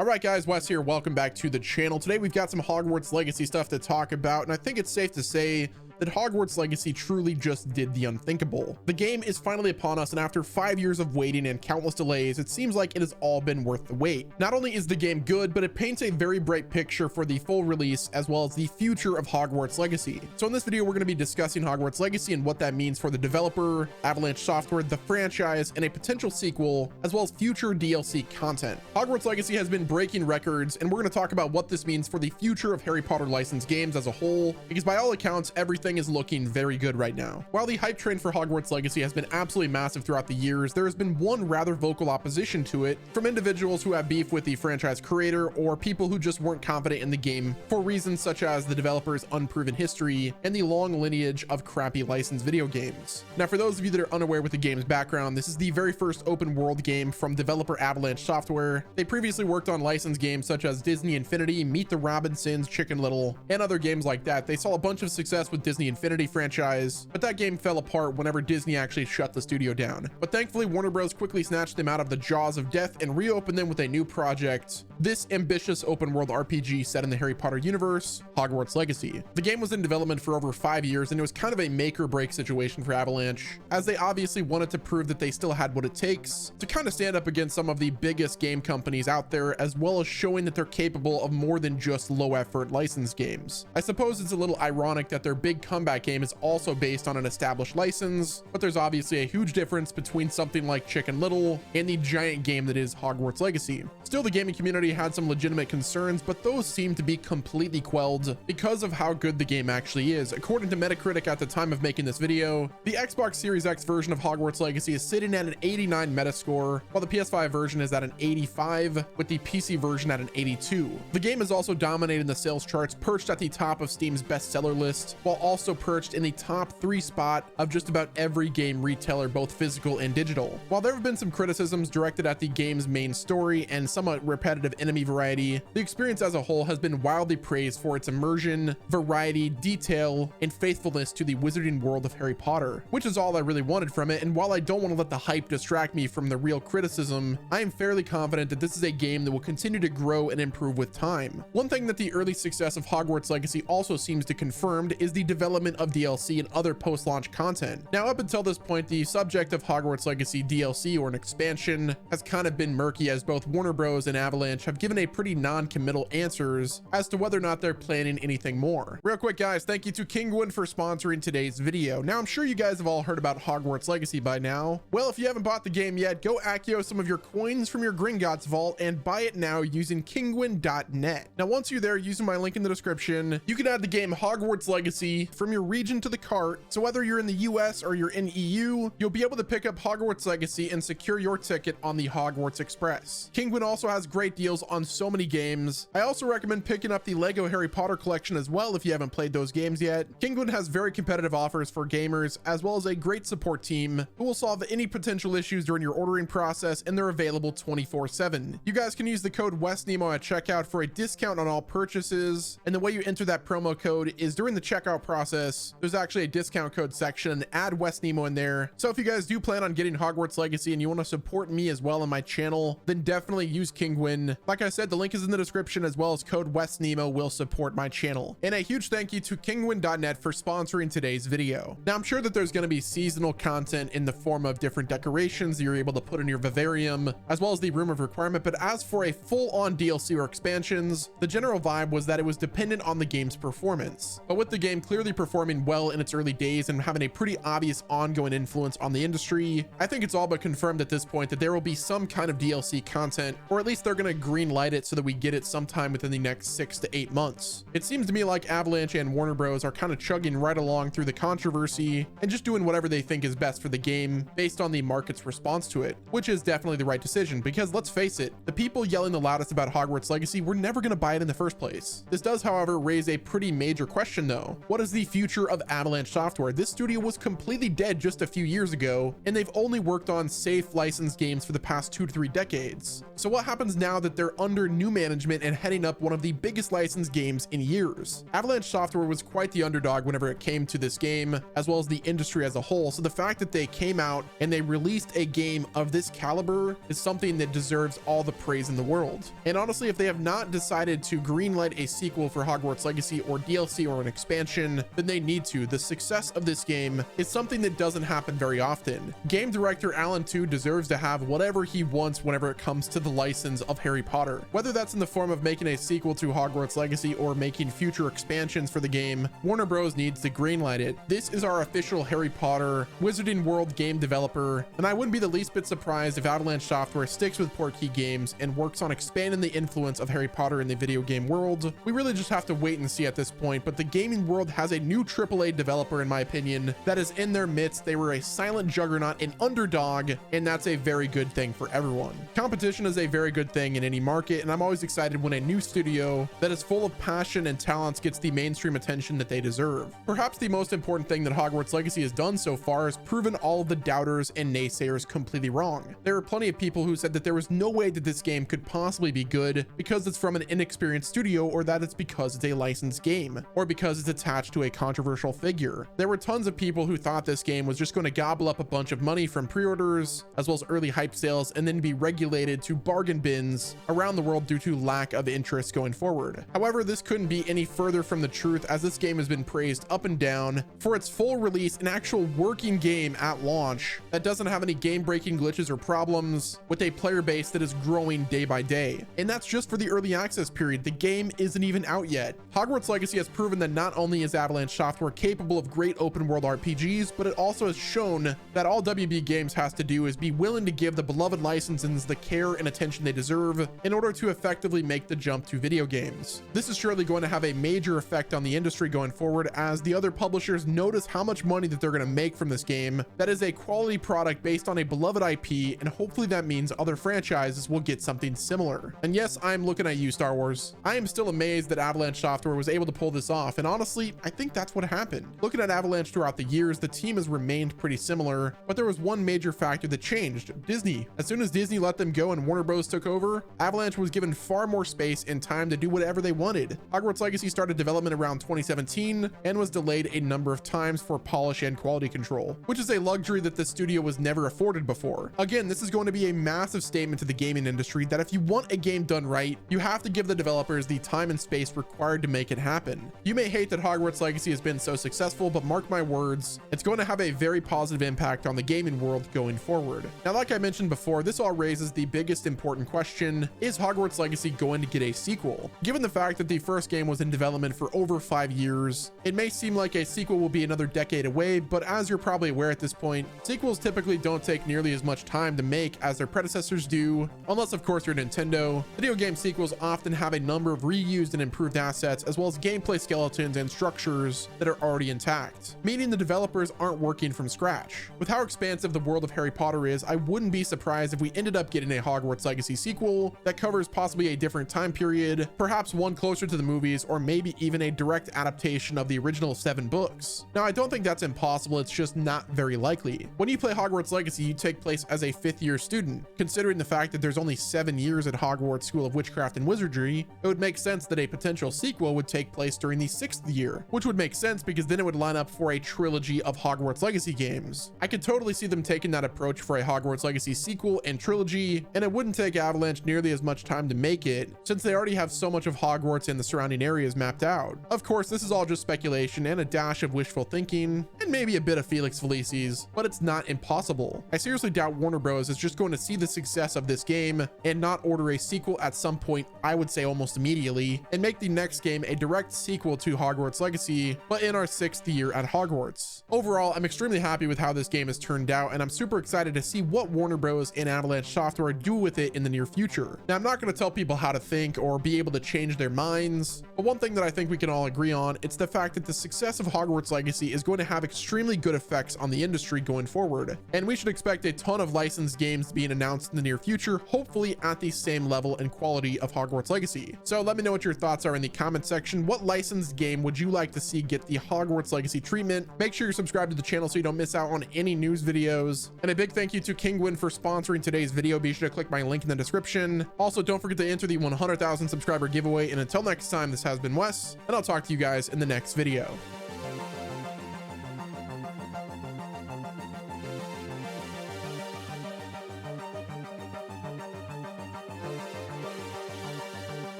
All right, guys, Wes here. Welcome back to the channel. Today, we've got some Hogwarts Legacy stuff to talk about, and I think it's safe to say that Hogwarts Legacy truly just did the unthinkable. The game is finally upon us, and after 5 years of waiting and countless delays, it seems like it has all been worth the wait. Not only is the game good, but it paints a very bright picture for the full release, as well as the future of Hogwarts Legacy. So in this video, we're going to be discussing Hogwarts Legacy and what that means for the developer, Avalanche Software, the franchise, and a potential sequel, as well as future DLC content. Hogwarts Legacy has been breaking records, and we're going to talk about what this means for the future of Harry Potter licensed games as a whole, because by all accounts, everything is looking very good right now. While the hype train for Hogwarts Legacy has been absolutely massive throughout the years, there has been one rather vocal opposition to it from individuals who have beef with the franchise creator or people who just weren't confident in the game for reasons such as the developer's unproven history and the long lineage of crappy licensed video games. Now, for those of you that are unaware with the game's background, this is the very first open world game from developer Avalanche Software. They previously worked on licensed games such as Disney Infinity, Meet the Robinsons, Chicken Little, and other games like that. They saw a bunch of success with Disney Infinity franchise, but that game fell apart whenever Disney actually shut the studio down. But thankfully, Warner Bros. Quickly snatched them out of the jaws of death and reopened them with a new project, this ambitious open world RPG set in the Harry Potter universe, Hogwarts Legacy. The game was in development for over 5 years, and it was kind of a make or break situation for Avalanche, as they obviously wanted to prove that they still had what it takes to kind of stand up against some of the biggest game companies out there, as well as showing that they're capable of more than just low effort licensed games. I suppose it's a little ironic that their big comeback game is also based on an established license, but there's obviously a huge difference between something like Chicken Little and the giant game that is Hogwarts Legacy. Still, the gaming community had some legitimate concerns, but those seem to be completely quelled because of how good the game actually is. According to Metacritic at the time of making this video, the Xbox Series X version of Hogwarts Legacy is sitting at an 89 Metascore, while the PS5 version is at an 85, with the PC version at an 82. The game is also dominating the sales charts, perched at the top of Steam's bestseller list, while also perched in the top 3 spot of just about every game retailer, both physical and digital. While there have been some criticisms directed at the game's main story and somewhat repetitive enemy variety, the experience as a whole has been wildly praised for its immersion, variety, detail, and faithfulness to the wizarding world of Harry Potter, which is all I really wanted from it. And while I don't want to let the hype distract me from the real criticism, I am fairly confident that this is a game that will continue to grow and improve with time. One thing that the early success of Hogwarts Legacy also seems to confirm is the development of DLC and other post-launch content. Now, up until this point, the subject of Hogwarts Legacy DLC or an expansion has kind of been murky, as both Warner Bros. And Avalanche have given a pretty non-committal answers as to whether or not they're planning anything more. Real quick, guys, thank you to Kingwin for sponsoring today's video. Now, I'm sure you guys have all heard about Hogwarts Legacy by now. Well, if you haven't bought the game yet, go accio some of your coins from your Gringotts vault and buy it now using kingwin.net. Now, once you're there, using my link in the description, you can add the game Hogwarts Legacy from your region to the cart. So whether you're in the US or you're in EU, you'll be able to pick up Hogwarts Legacy and secure your ticket on the Hogwarts Express. Kingwin also has great deals on so many games. I also recommend picking up the Lego Harry Potter collection as well if you haven't played those games yet. Kingwin has very competitive offers for gamers, as well as a great support team who will solve any potential issues during your ordering process, and they're available 24/7. You guys can use the code WesNemo at checkout for a discount on all purchases, and the way you enter that promo code is during the checkout process. There's actually a discount code section. Add WesNemo in there. So if you guys do plan on getting Hogwarts Legacy and you want to support me as well on my channel, then definitely use Kingwin. Like I said, the link is in the description, as well as code WesNemo will support my channel. And a huge thank you to kingwin.net for sponsoring today's video. Now, I'm sure that there's going to be seasonal content in the form of different decorations that you're able to put in your vivarium, as well as the room of requirement. But as for a full-on DLC or expansions, the general vibe was that it was dependent on the game's performance. But with the game clearly performing well in its early days and having a pretty obvious ongoing influence on the industry, I think it's all but confirmed at this point that there will be some kind of DLC content, or at least they're going to green light it so that we get it sometime within the next 6 to 8 months. It seems to me like Avalanche and Warner Bros. Are kind of chugging right along through the controversy and just doing whatever they think is best for the game based on the market's response to it, which is definitely the right decision, because let's face it, the people yelling the loudest about Hogwarts Legacy were never going to buy it in the first place. This does, however, raise a pretty major question though. What is the the future of Avalanche Software. This studio was completely dead just a few years ago, and they've only worked on safe licensed games for the past 2 to 3 decades. So what happens now that they're under new management and heading up one of the biggest licensed games in years? Avalanche Software was quite the underdog whenever it came to this game, as well as the industry as a whole. So the fact that they came out and they released a game of this caliber is something that deserves all the praise in the world. And honestly, if they have not decided to greenlight a sequel for Hogwarts Legacy or DLC or an expansion, then they need to. The success of this game is something that doesn't happen very often. Game director Alan Tudyk deserves to have whatever he wants whenever it comes to the license of Harry Potter. Whether that's in the form of making a sequel to Hogwarts Legacy or making future expansions for the game, Warner Bros. Needs to greenlight it. This is our official Harry Potter Wizarding World game developer, and I wouldn't be the least bit surprised if Avalanche Software sticks with Portkey Games and works on expanding the influence of Harry Potter in the video game world. We really just have to wait and see at this point, but the gaming world has a new AAA developer, in my opinion, that is in their midst. They were a silent juggernaut, an underdog, and that's a very good thing for everyone. Competition is a very good thing in any market, and I'm always excited when a new studio that is full of passion and talents gets the mainstream attention that they deserve. Perhaps the most important thing that Hogwarts Legacy has done so far is proven all of the doubters and naysayers completely wrong. There are plenty of people who said that there was no way that this game could possibly be good because it's from an inexperienced studio, or that it's because it's a licensed game, or because it's attached to a controversial figure. There were tons of people who thought this game was just going to gobble up a bunch of money from pre-orders as well as early hype sales and then be regulated to bargain bins around the world due to lack of interest going forward. However, this couldn't be any further from the truth, as this game has been praised up and down for its full release, an actual working game at launch that doesn't have any game-breaking glitches or problems, with a player base that is growing day by day. And that's just for the early access period. The game isn't even out yet. Hogwarts Legacy has proven that not only is Avalanche Software capable of great open world RPGs, but it also has shown that all WB Games has to do is be willing to give the beloved licenses the care and attention they deserve in order to effectively make the jump to video games. This is surely going to have a major effect on the industry going forward, as the other publishers notice how much money that they're going to make from this game that is a quality product based on a beloved IP, and hopefully that means other franchises will get something similar. And yes, I'm looking at you, Star Wars. I am still amazed that Avalanche Software was able to pull this off, and honestly, I think that's what happened. Looking at Avalanche throughout the years, the team has remained pretty similar, but there was one major factor that changed: Disney. As soon as Disney let them go and Warner Bros. Took over, Avalanche was given far more space and time to do whatever they wanted. Hogwarts Legacy started development around 2017 and was delayed a number of times for polish and quality control, which is a luxury that the studio was never afforded before. Again, this is going to be a massive statement to the gaming industry that if you want a game done right, you have to give the developers the time and space required to make it happen. You may hate that Hogwarts Legacy has been so successful, but mark my words, it's going to have a very positive impact on the gaming world going forward. Now, like I mentioned before, this all raises the biggest important question: is Hogwarts Legacy going to get a sequel? Given the fact that the first game was in development for over 5 years, it may seem like a sequel will be another decade away, but as you're probably aware at this point, sequels typically don't take nearly as much time to make as their predecessors do, unless of course you're Nintendo. Video game sequels often have a number of reused and improved assets, as well as gameplay skeletons and structures that are already intact, meaning the developers aren't working from scratch. With how expansive the world of Harry Potter is, I wouldn't be surprised if we ended up getting a Hogwarts Legacy sequel that covers possibly a different time period, perhaps one closer to the movies, or maybe even a direct adaptation of the original 7 books. Now, I don't think that's impossible, it's just not very likely. When you play Hogwarts Legacy, you take place as a 5th-year student. Considering the fact that there's only 7 years at Hogwarts School of Witchcraft and Wizardry, it would make sense that a potential sequel would take place during the 6th year, which would make sense because then it would line up for a trilogy of Hogwarts Legacy games. I could totally see them taking that approach for a Hogwarts Legacy sequel and trilogy, and it wouldn't take Avalanche nearly as much time to make it, since they already have so much of Hogwarts and the surrounding areas mapped out. Of course, this is all just speculation and a dash of wishful thinking, and maybe a bit of Felix Felicis, but it's not impossible. I seriously doubt Warner Bros. Is just going to see the success of this game and not order a sequel at some point, I would say almost immediately, and make the next game a direct sequel to Hogwarts Legacy, but in our 6th year at Hogwarts. Overall, I'm extremely happy with how this game has turned out, and I'm super excited to see what Warner Bros. And Avalanche Software do with it in the near future. Now, I'm not going to tell people how to think or be able to change their minds, but one thing that I think we can all agree on, it's the fact that the success of Hogwarts Legacy is going to have extremely good effects on the industry going forward, and we should expect a ton of licensed games being announced in the near future, hopefully at the same level and quality of Hogwarts Legacy. So let me know what your thoughts are in the comment section. What licensed game would you like to DLC get the Hogwarts Legacy treatment. Make sure you're subscribed to the channel so you don't miss out on any news videos. And a big thank you to Kingwin for sponsoring today's video. Be sure to click my link in the description. Also, don't forget to enter the 100,000 subscriber giveaway. And until next time, this has been Wes, and I'll talk to you guys in the next video.